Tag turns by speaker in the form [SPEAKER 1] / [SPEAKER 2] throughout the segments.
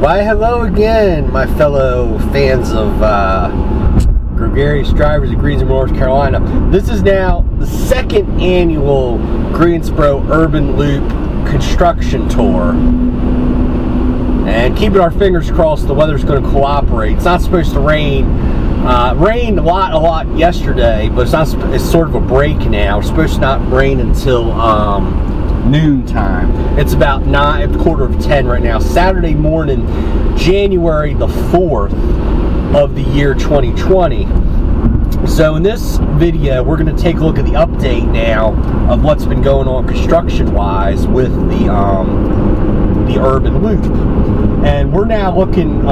[SPEAKER 1] Why, hello again, my fellow fans of gregarious drivers of Greensboro, North Carolina. This is now the second annual Greensboro Urban Loop construction tour. And keeping our fingers crossed the weather's going to cooperate. It's not supposed to rain. Rained a lot yesterday, but it's sort of a break now. It's supposed to not rain until noon time. It's about 9:45 right now. Saturday morning, January the 4th of the year 2020. So in this video, we're going to take a look at the update now of what's been going on construction-wise with the Urban Loop. And we're now looking,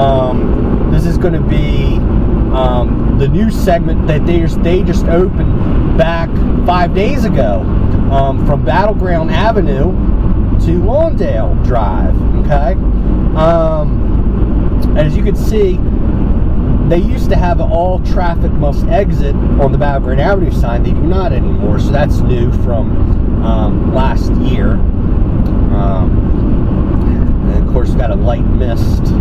[SPEAKER 1] this is going to be the new segment that they just opened back 5 days ago, from Battleground Avenue to Lawndale Drive. Okay, as you can see, they used to have an all traffic must exit on the Battleground Avenue sign. They do not anymore, so that's new from last year. And of course, got a light mist.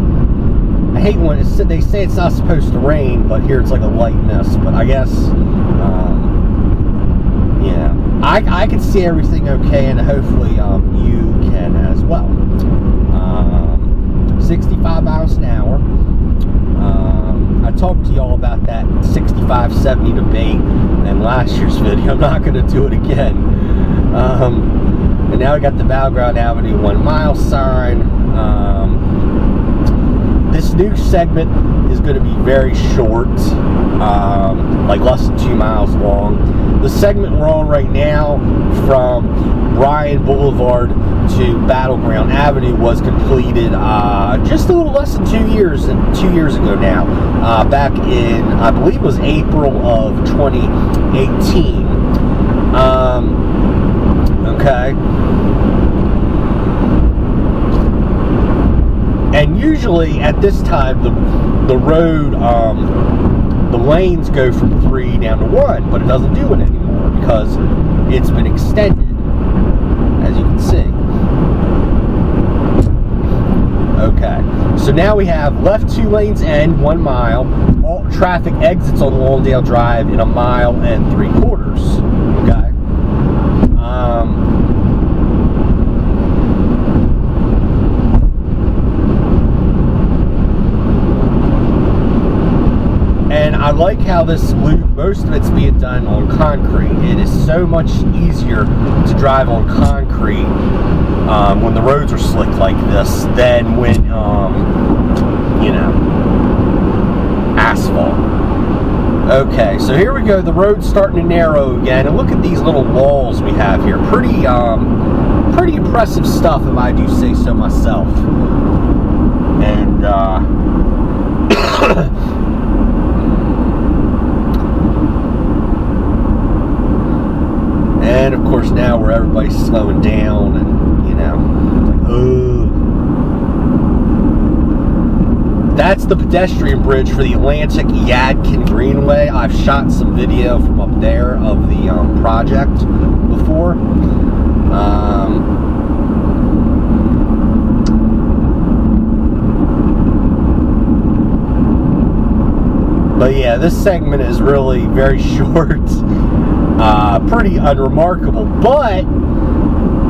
[SPEAKER 1] I hate when they say it's not supposed to rain, but here it's like a light mist. But I guess, yeah, I can see everything okay, and hopefully you can as well. 65 miles an hour. I talked to y'all about that 65-70 debate in last year's video. I'm not going to do it again. And now we got the Battleground Avenue 1 mile sign. This new segment is going to be very short, like less than 2 miles long. The segment we're on right now, from Bryan Boulevard to Battleground Avenue, was completed just a little less than 2 years ago now. Back in, I believe it was April of 2018. Okay. And usually at this time, the road, the lanes go from 3 down to 1, but it doesn't do it anymore because it's been extended, as you can see. Okay, so now we have left 2 lanes and 1 mile. All traffic exits on Lawndale Drive in 1 3/4 miles. Okay. And I like how this loop, most of it's being done on concrete. It is so much easier to drive on concrete when the roads are slick like this than when, you know, asphalt. Okay, so here we go. The road's starting to narrow again. And look at these little walls we have here. Pretty impressive stuff, if I do say so myself. And, and of course now where everybody's slowing down and, you know, that's the pedestrian bridge for the Atlantic Yadkin Greenway. I've shot some video from up there of the project before. But yeah, this segment is really very short. Pretty unremarkable, but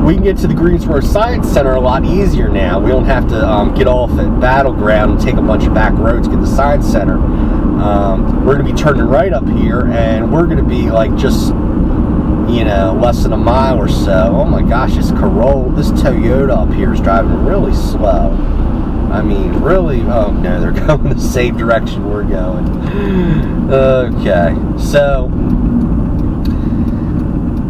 [SPEAKER 1] we can get to the Greensboro Science Center a lot easier now. We don't have to get off at Battleground and take a bunch of back roads to get to the Science Center. We're going to be turning right up here, and we're going to be like just, you know, less than a mile or so. Oh my gosh, this Toyota up here is driving really slow. I mean, really, oh no, they're going the same direction we're going. Okay, so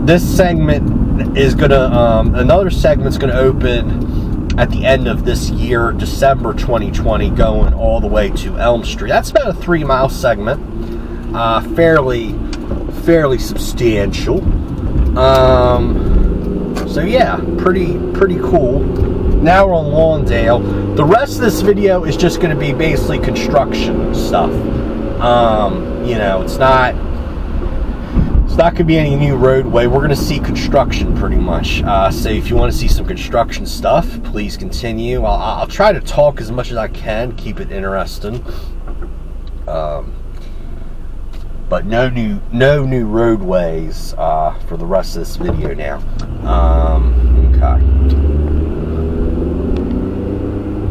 [SPEAKER 1] this segment is gonna, another segment's gonna open at the end of this year, December 2020, going all the way to Elm Street. That's about a 3 mile segment, fairly substantial. So yeah, pretty cool. Now we're on Lawndale. The rest of this video is just going to be basically construction stuff. You know, it's not It's not going to be any new roadway. We're going to see construction pretty much. So if you want to see some construction stuff, please continue. I'll try to talk as much as I can, keep it interesting. But no new roadways for the rest of this video now. Okay.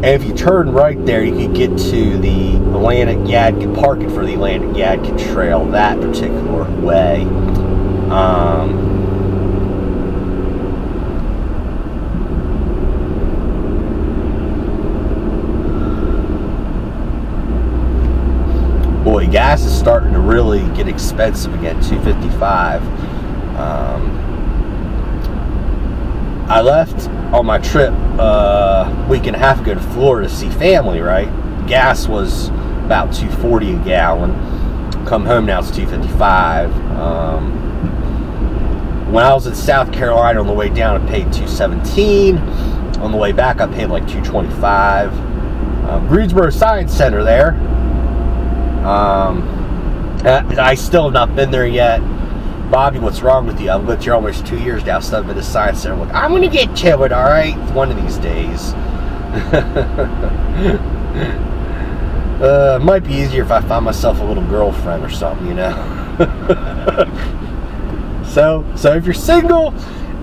[SPEAKER 1] And if you turn right there, you can get to the Atlantic Yadkin, parking for the Atlantic Yadkin Trail that particular way. Boy, gas is starting to really get expensive again. $2.55. I left on my trip a week and a half ago to Florida to see family, right? Gas was about $2.40 a gallon. Come home now, it's $2.55. When I was in South Carolina on the way down, I paid $2.17. On the way back, I paid like $2.25. Greensboro Science Center there. I still have not been there yet. Bobby, what's wrong with you? I've lived here almost 2 years now, so I've been to Science Center. Look, I'm going to get to it, all right? One of these days. It might be easier if I find myself a little girlfriend or something, you know? So if you're single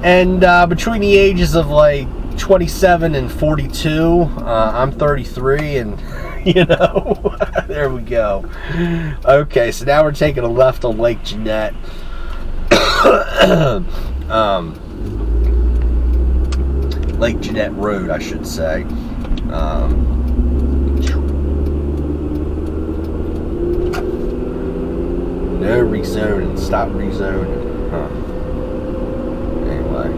[SPEAKER 1] and between the ages of like 27 and 42, I'm 33 and... You know, there we go. Okay, so now we're taking a left on Lake Jeanette. Lake Jeanette Road, I should say. No rezoning. Stop rezoning. Huh. Anyway.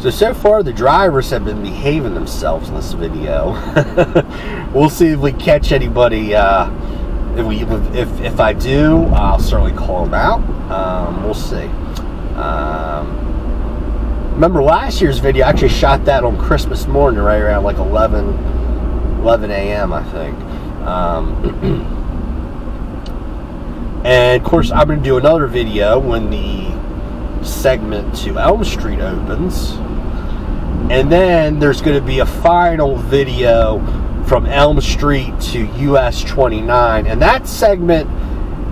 [SPEAKER 1] So far the drivers have been behaving themselves in this video. We'll see if we catch anybody. If I do, I'll certainly call them out. We'll see. Remember last year's video? I actually shot that on Christmas morning, right around like 11 a.m. I think. And of course, I'm going to do another video when the segment to Elm Street opens. And then there's going to be a final video from Elm Street to US 29. And that segment,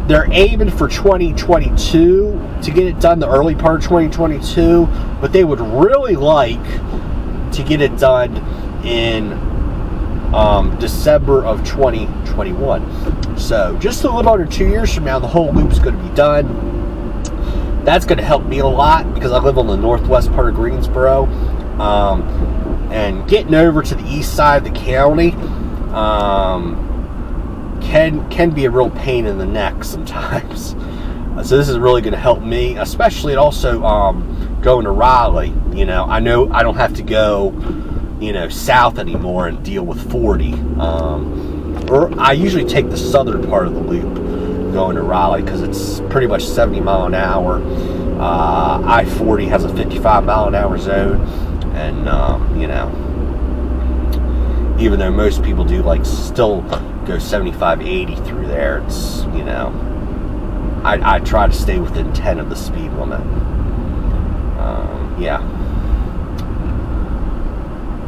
[SPEAKER 1] they're aiming for 2022 to get it done, the early part of 2022. But they would really like to get it done in December of 2021. So just a little under 2 years from now, the whole loop's going to be done. That's going to help me a lot because I live on the northwest part of Greensboro. And getting over to the east side of the county can be a real pain in the neck sometimes. So this is really going to help me, especially also going to Raleigh. You know I don't have to go, south anymore and deal with 40. Or I usually take the southern part of the loop going to Raleigh because it's pretty much 70 mile an hour. I-40 has a 55 mile an hour zone. And, even though most people do, still go 75, 80 through there, it's, I try to stay within 10 of the speed limit. Yeah.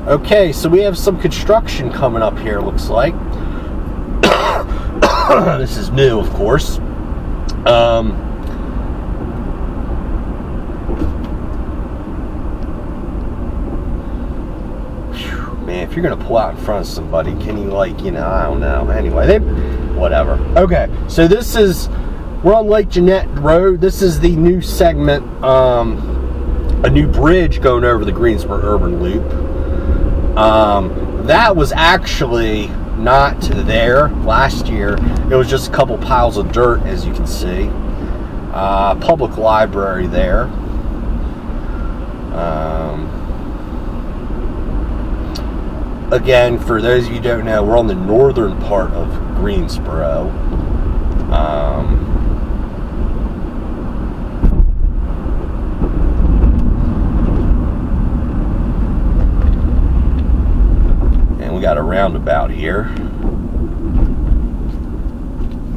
[SPEAKER 1] Okay, so we have some construction coming up here, looks like. This is new, of course. Man, if you're gonna pull out in front of somebody, can you I don't know. Anyway, whatever. Okay, so we're on Lake Jeanette Road. This is the new segment, a new bridge going over the Greensboro Urban Loop. That was actually not there last year. It was just a couple piles of dirt, as you can see. Public library there. Again, for those of you who don't know, we're on the northern part of Greensboro. got a roundabout here.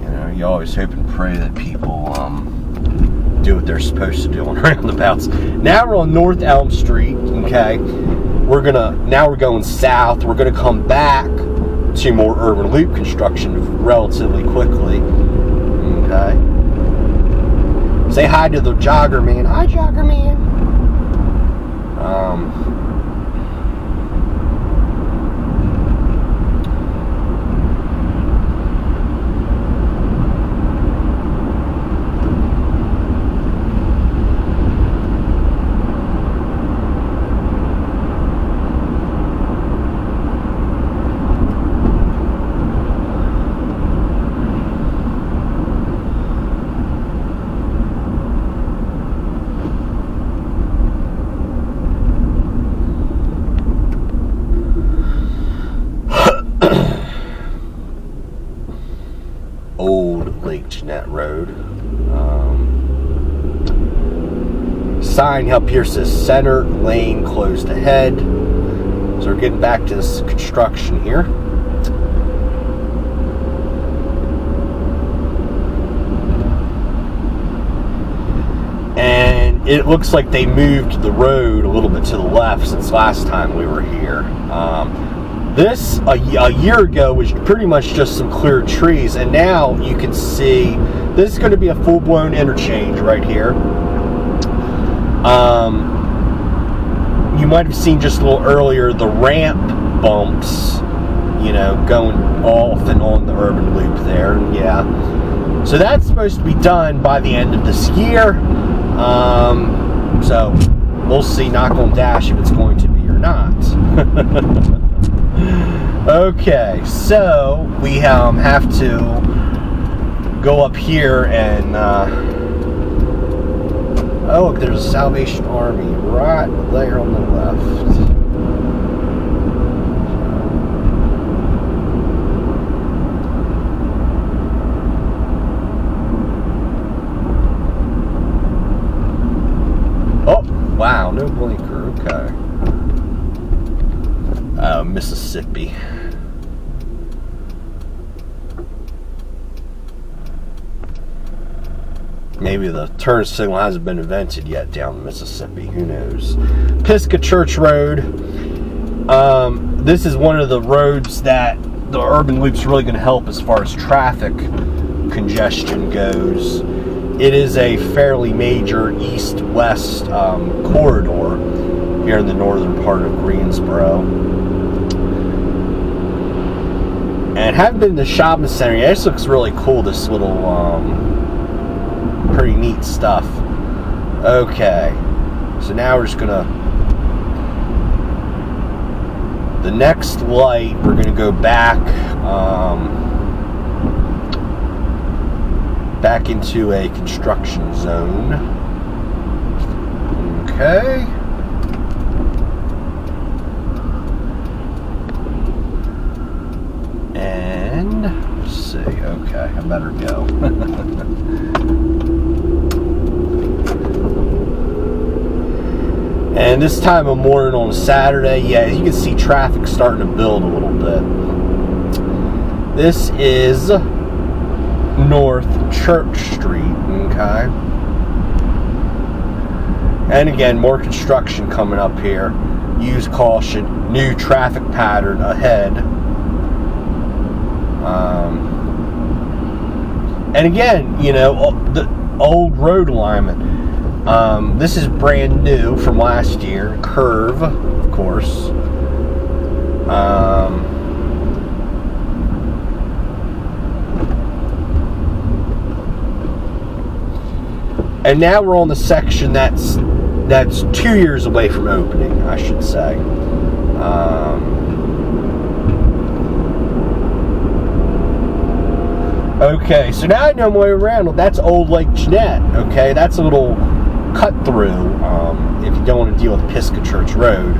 [SPEAKER 1] You know, you always hope and pray that people do what they're supposed to do on roundabouts. Now we're on North Elm Street. Okay, now we're going south. We're gonna come back to more urban loop construction relatively quickly. Okay. Say hi to the jogger man. Hi, jogger man. Old Lake Jeanette Road. Sign up here says center lane closed ahead. So we're getting back to this construction here. And it looks like they moved the road a little bit to the left since last time we were here. This, a year ago, was pretty much just some clear trees, and now you can see this is going to be a full-blown interchange right here. You might have seen just a little earlier the ramp bumps, you know, going off and on the urban loop there. Yeah. So that's supposed to be done by the end of this year. So we'll see, knock on dash, if it's going to be or not. Okay, so we have to go up here and oh, look, there's a Salvation Army right there on the left. Oh, wow, no blinker, okay. Mississippi. Maybe the turn signal hasn't been invented yet down in Mississippi. Who knows? Pisgah Church Road. This is one of the roads that the urban loop's really going to help as far as traffic congestion goes. It is a fairly major east-west corridor here in the northern part of Greensboro. And haven't been in the shopping center yet. This looks really cool, this little pretty neat stuff. Okay, so now we're just gonna, the next light, we're gonna go back back into a construction zone. Okay. And let's see. Okay, I better go. And this time of morning on a Saturday, yeah, you can see traffic starting to build a little bit. This is North Church Street, okay? And again, more construction coming up here. Use caution. New traffic pattern ahead. And again, you know, the old road alignment. This is brand new from last year. Curve, of course. And now we're on the section that's 2 years away from opening, I should say. Okay, so now I know my way around. Well, that's Old Lake Jeanette. Okay, that's a little cut through if you don't want to deal with Pisgah Church Road.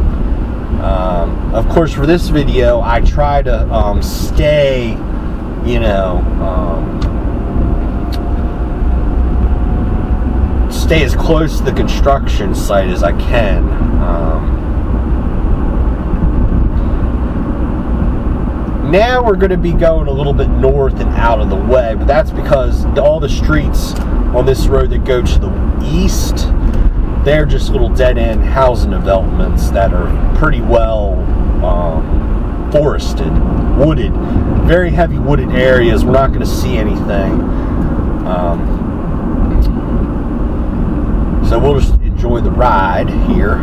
[SPEAKER 1] Of course, for this video, I try to stay, you know, stay as close to the construction site as I can. Now we're going to be going a little bit north and out of the way, but that's because all the streets on this road that go to the east, they're just little dead-end housing developments that are pretty well forested, wooded, very heavy wooded areas. We're not going to see anything. So we'll just enjoy the ride here.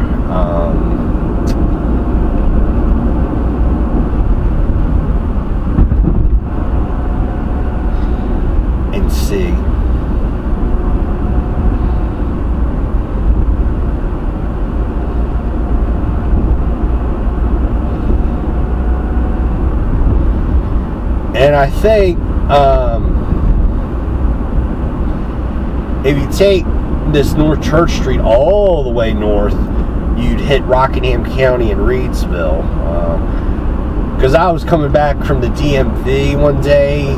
[SPEAKER 1] And see. And I think if you take this North Church Street all the way north, you'd hit Rockingham County and Reedsville. Because I was coming back from the DMV one day.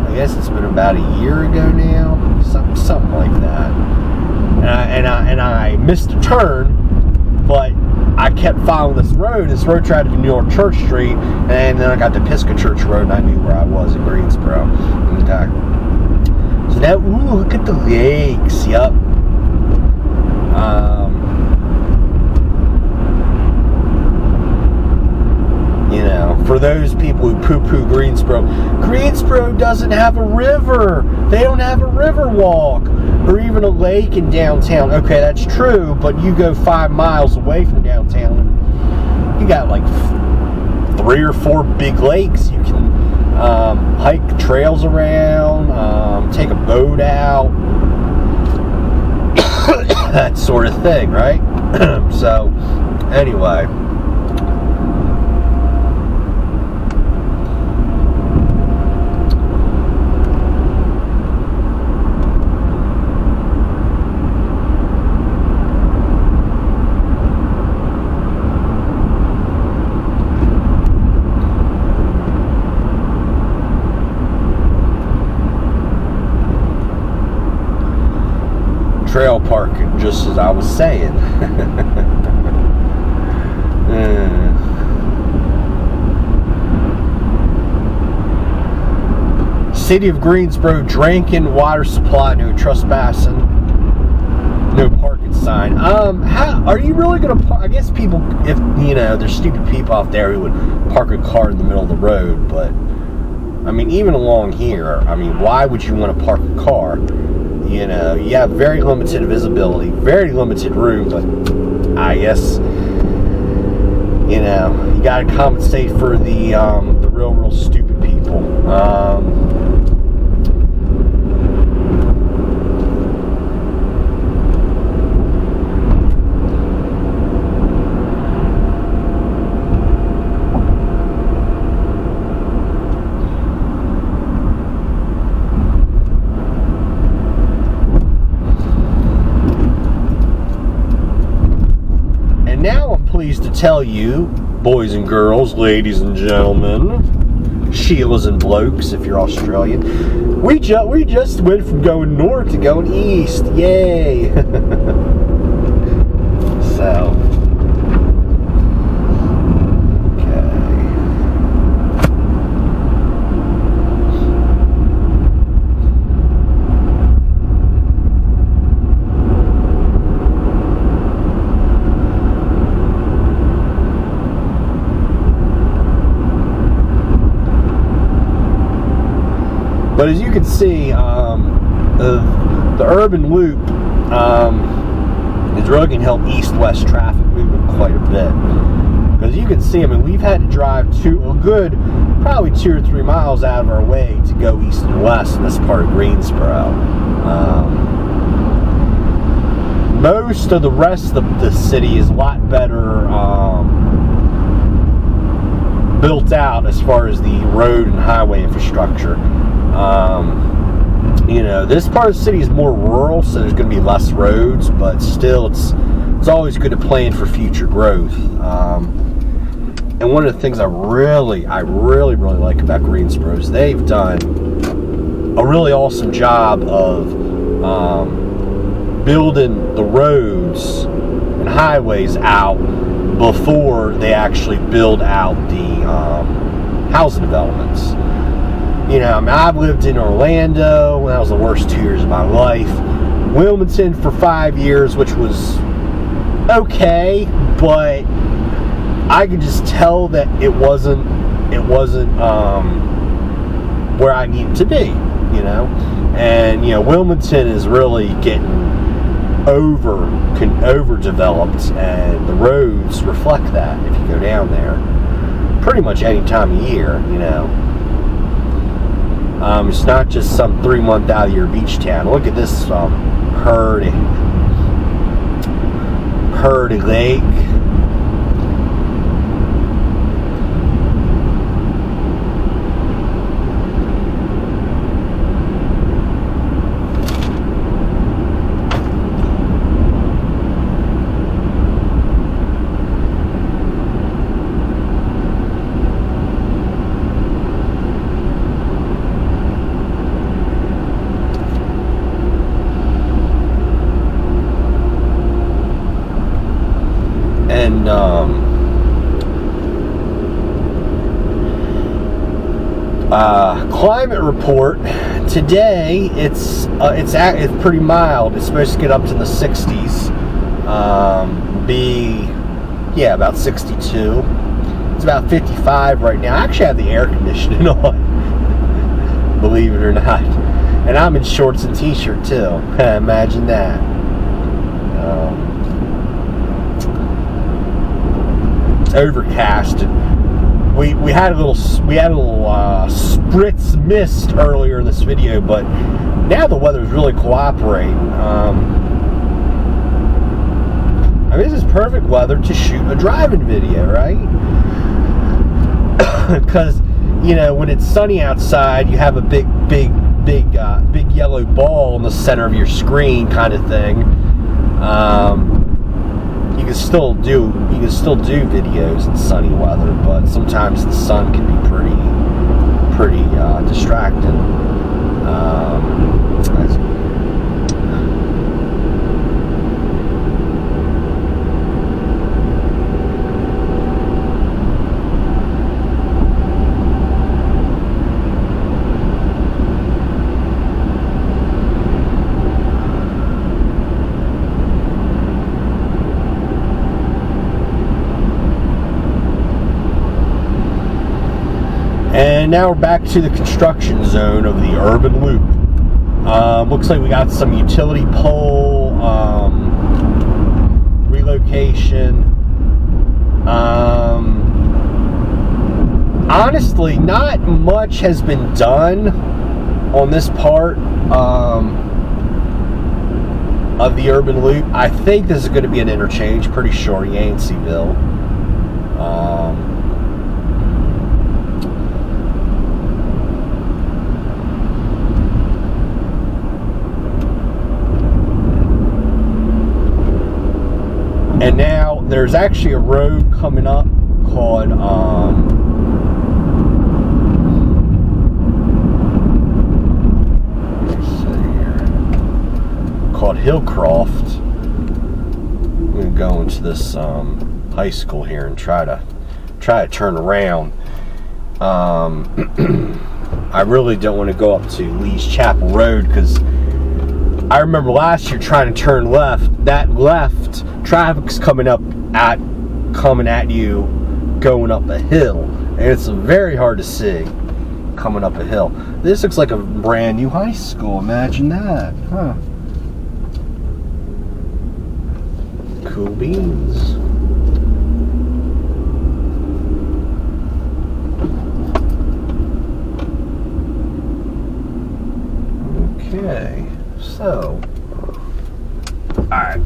[SPEAKER 1] I guess it's been about a year ago now, something like that. And I missed a turn, but I kept following this road. This road tried to be North Church Street, and then I got to Piscachurch Road, and I knew where I was in Greensboro. Okay. So now, ooh, look at the lakes. Yep. You know, for those people who poo-poo Greensboro, Greensboro doesn't have a river. They don't have a river walk or even a lake in downtown. Okay, that's true, but you go 5 miles away from downtown, and you got like 3 or 4 big lakes. You can hike trails around, take a boat out, that sort of thing, right? So, anyway. Trail parking, just as I was saying. City of Greensboro, drinking water supply, no trespassing, no parking sign. How are you really going to park? I guess people, if you know, there's stupid people out there who would park a car in the middle of the road, but I mean, even along here, I mean, why would you want to park a car? You know, you have very limited visibility, very limited room, but I guess, you know, you got to compensate for the real stupid people. Pleased to tell you, boys and girls, ladies and gentlemen, Sheilas and blokes, if you're Australian, we just went from going north to going east. Yay! So, but as you can see, the urban loop is really going to help east-west traffic movement quite a bit. Because you can see, I mean, we've had to drive probably 2 or 3 miles out of our way to go east and west in this part of Greensboro. Most of the rest of the city is a lot better built out as far as the road and highway infrastructure. You know, this part of the city is more rural, so there's going to be less roads, but still, it's always good to plan for future growth. And one of the things I really like about Greensboro is they've done a really awesome job of building the roads and highways out before they actually build out the housing developments. You know, I mean, I've lived in Orlando. That was the worst 2 years of my life. Wilmington for 5 years, which was okay, but I could just tell that it wasn't where I needed to be, you know. And you know, Wilmington is really getting overdeveloped, and the roads reflect that if you go down there pretty much any time of year, you know. It's not just some 3-month out of year beach town. Look at this Purdy Lake. And climate report today, it's pretty mild. It's supposed to get up to the 60s, about 62. It's about 55 right now. I actually have the air conditioning on, believe it or not, and I'm in shorts and t-shirt too. Imagine that. Overcast, and we had a little spritz mist earlier in this video, but now the weather's really cooperating. I mean, this is perfect weather to shoot a driving video, right? Because you know, when it's sunny outside, you have a big yellow ball in the center of your screen, kind of thing. You can still do videos in sunny weather, but sometimes the sun can be pretty distracting. And now we're back to the construction zone of the urban loop. Looks like we got some utility pole relocation. Honestly, not much has been done on this part of the urban loop. I think this is going to be an interchange, pretty sure, Yanceyville. And now there's actually a road coming up called Hillcroft. I'm going to go into this high school here and try to turn around. I really don't want to go up to Lee's Chapel Road, because I remember last year trying to turn left. That left traffic's coming at you going up a hill, and it's very hard to see coming up a hill. This looks like a brand new high school. Imagine that, huh? Cool beans. Okay, so alright.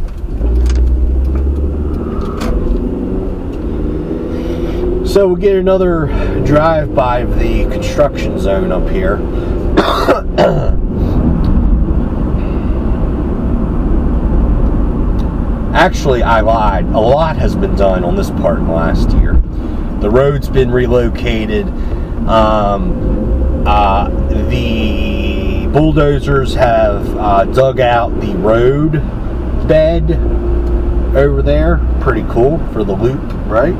[SPEAKER 1] So we'll get another drive-by of the construction zone up here. Actually, I lied. A lot has been done on this part in the last year. The road's been relocated. The bulldozers have dug out the road bed over there. Pretty cool for the loop. right?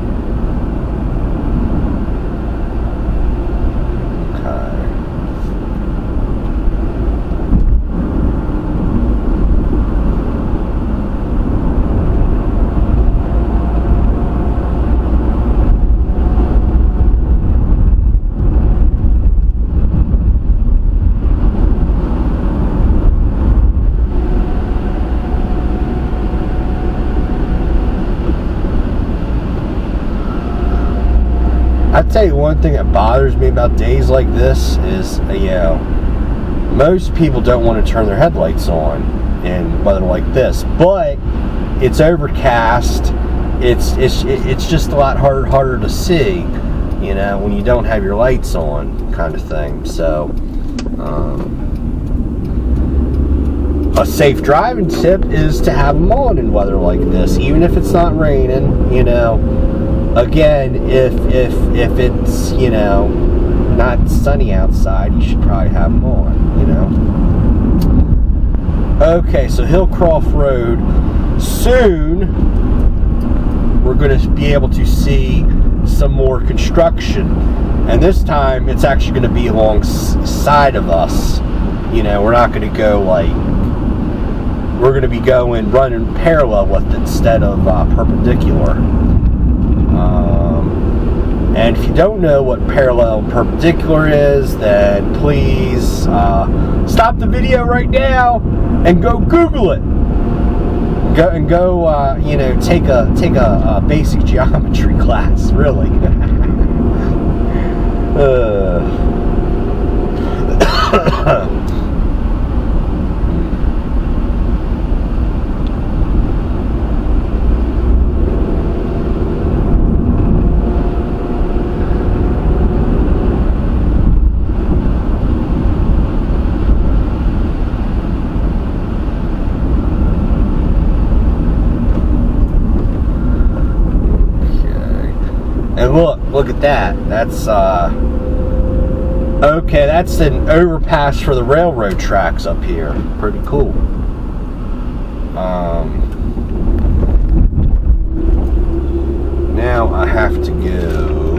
[SPEAKER 1] I tell you one thing that bothers me about days like this is, most people don't want to turn their headlights on in weather like this, but it's overcast. It's just a lot harder to see, when you don't have your lights on, kind of thing. So, a safe driving tip is to have them on in weather like this, even if it's not raining. Again, if it's not sunny outside, you should probably have them on. Okay, so Hillcroft Road. Soon we're going to be able to see some more construction, and this time it's actually going to be alongside of us. We're not going to go we're going to be running parallel with it instead of perpendicular. And if you don't know what parallel and perpendicular is, then please stop the video right now and go Google it. Go take a basic geometry class, really. And look at that. That's okay, that's an overpass for the railroad tracks up here. Pretty cool. Now I have to go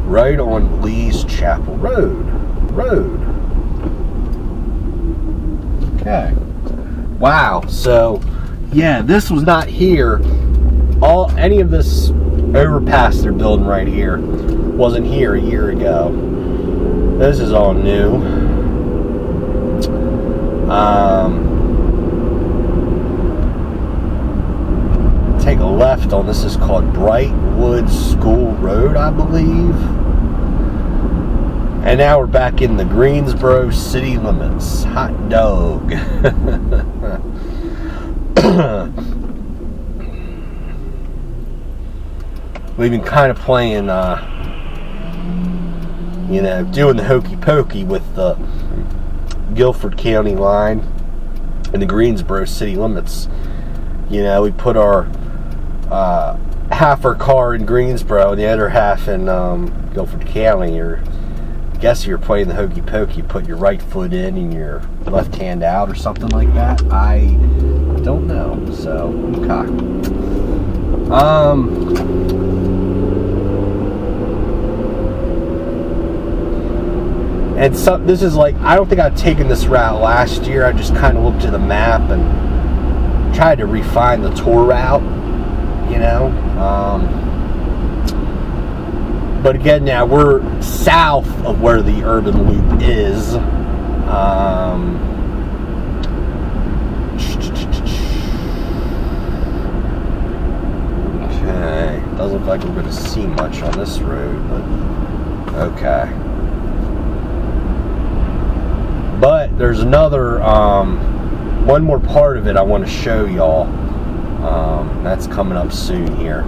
[SPEAKER 1] right on Lee's Chapel Road. Okay. Wow, so yeah, this was not here. Any of this overpass they're building right here wasn't here a year ago. This is all new. Take a left on this is called Brightwood School Road, I believe. And now we're back in the Greensboro city limits. Hot dog. We've been kind of playing, doing the hokey pokey with the Guilford County line and the Greensboro city limits. We put our half our car in Greensboro and the other half in Guilford County. Or I guess if you're playing the hokey pokey, you put your right foot in and your left hand out or something like that. I don't know. So, okay. And so this is I don't think I'd taken this route last year. I just kind of looked at the map and tried to refine the tour route, but again, now we're south of where the urban loop is. Okay, doesn't look like we're going to see much on this road, but okay. But there's another, one more part of it I want to show y'all. That's coming up soon here.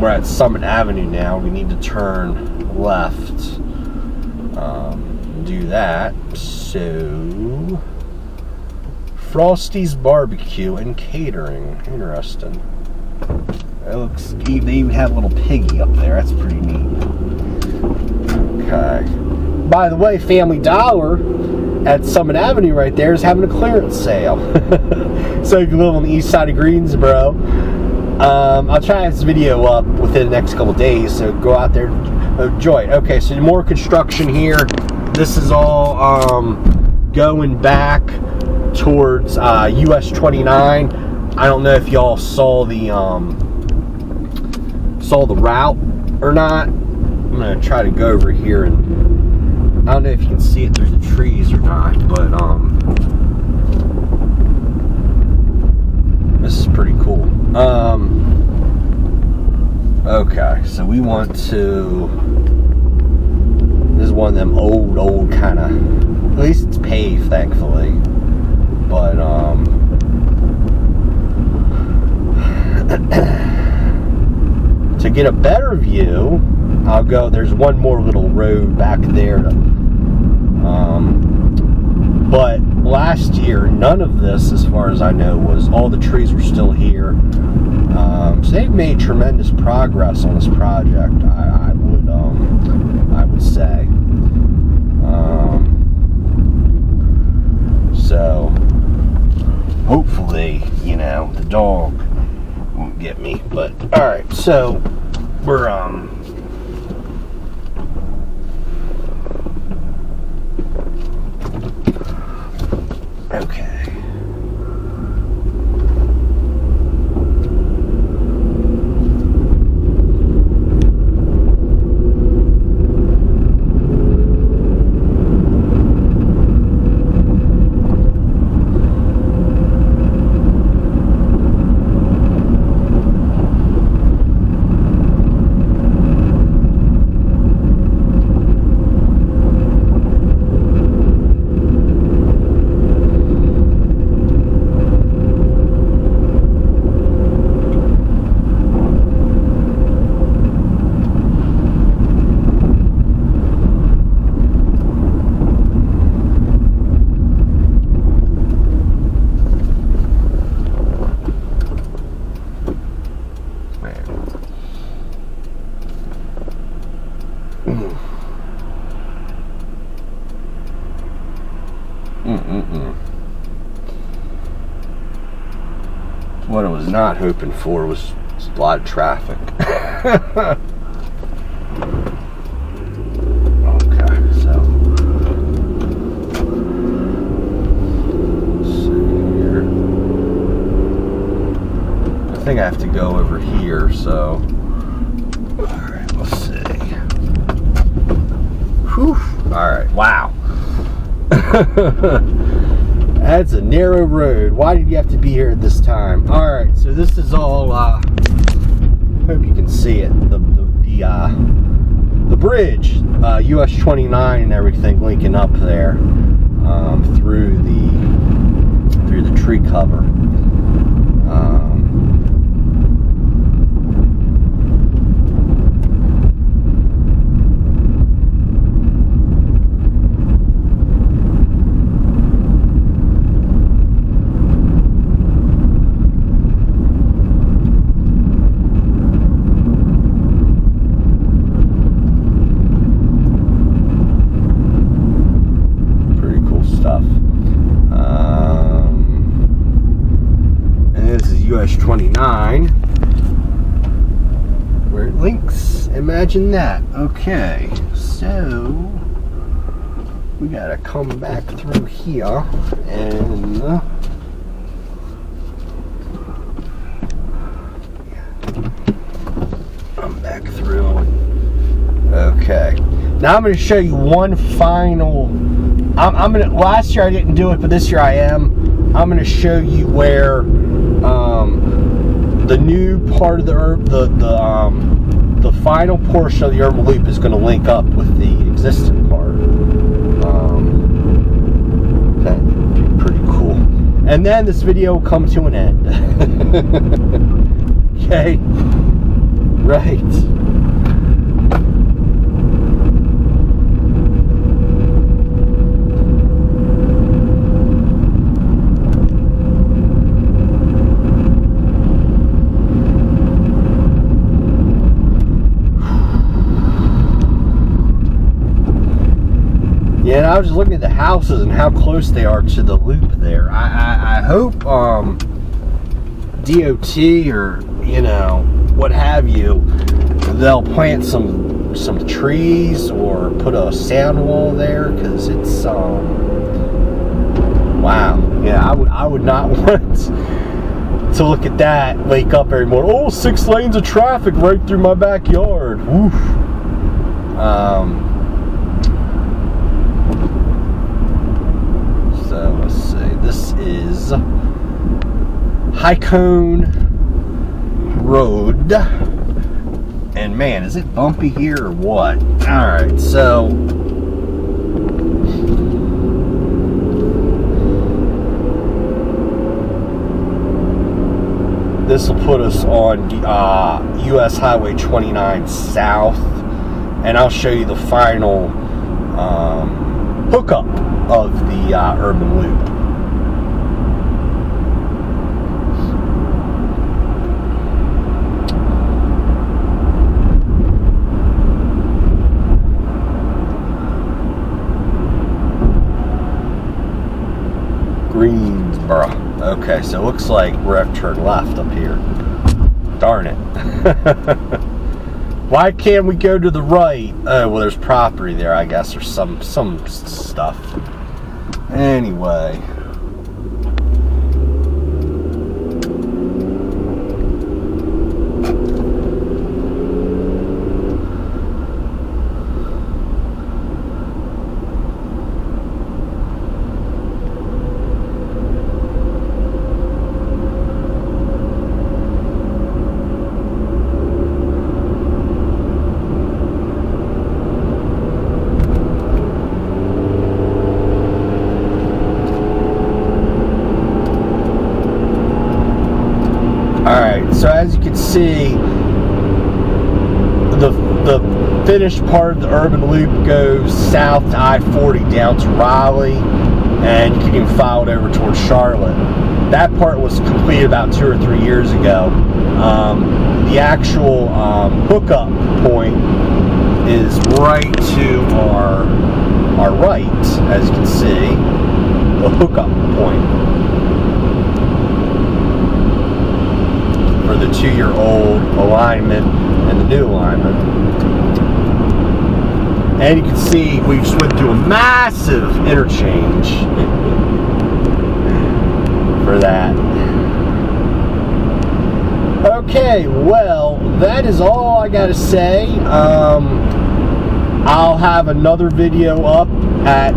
[SPEAKER 1] We're at Summit Avenue now. We need to turn left. Do that. So, Frosty's Barbecue and Catering. Interesting. It looks, they even have a little piggy up there. That's pretty neat. Okay. By the way, Family Dollar at Summit Avenue right there is having a clearance sale. So if you live on the east side of Greensboro, I'll try this video up within the next couple days, so go out there and enjoy it. Okay, so more construction here. This is all going back towards US 29. I don't know if y'all saw the route or not. I'm gonna try to go over here, and I don't know if you can see it through the trees or not, but this is pretty cool. Okay, so we want to, this is one of them old kind of, at least it's paved, thankfully, but to get a better view, I'll go, there's one more little road back there to, but last year none of this, as far as I know, was, all the trees were still here. So they've made tremendous progress on this project, I would say. So hopefully, you know, the dog won't get me. But all right, so we're okay. What I was not hoping for was a lot of traffic. Okay, so let's see here. I think I have to go over here, so alright, let's see. Whew. Alright, wow. That's a narrow road. Why did you have to be here at this time? All right, so this is all. Hope you can see it. The bridge, US 29 and everything linking up there through the tree cover. US 29, where it links. Imagine that. Okay, so we gotta come back through here and I'm back through. Okay, now I'm going to show you one final. I'm gonna. Last year I didn't do it, but this year I am. I'm going to show you where the new part of the final portion of the urban loop is going to link up with the existing part. That'd be pretty cool. And then this video will come to an end. Okay, right. Yeah, and I was just looking at the houses and how close they are to the loop there. I hope DOT or, you know, what have you, they'll plant some trees or put a sound wall there, because it's wow. Yeah, I would not want to look at that, wake up every morning, oh, 6 lanes of traffic right through my backyard. Woof. So let's see, this is Highcone Road, and man, is it bumpy here or what? Alright, so this will put us on US Highway 29 South, and I'll show you the final hookup of the urban loop. Greensboro. Okay, so it looks like we're have to turn left up here. Darn it. Why can't we go to the right? Oh, well, there's property there, I guess, or some stuff. Anyway. Alright, so as you can see, the finished part of the urban loop goes south to I-40 down to Raleigh, and you can even follow it over towards Charlotte. That part was completed about 2 or 3 years ago. The actual hookup point is right to our right, as you can see, the hookup point for the 2-year-old alignment and the new alignment. And you can see we just went through a massive interchange for that. Okay, well, that is all I gotta say. I'll have another video up at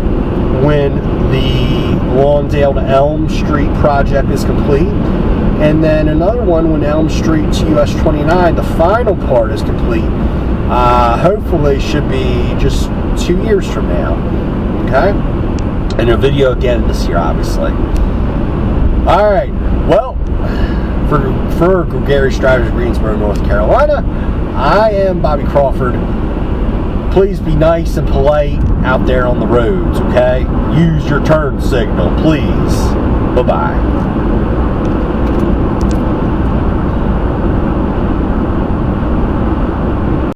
[SPEAKER 1] when the Lawndale to Elm Street project is complete, and then another one when Elm Street to US 29, the final part, is complete. Hopefully should be just 2 years from now. Okay? And a video again this year, obviously. Alright, well, for Gary Strivers, Greensboro, North Carolina, I am Bobby Crawford. Please be nice and polite out there on the roads, okay? Use your turn signal, please. Bye-bye.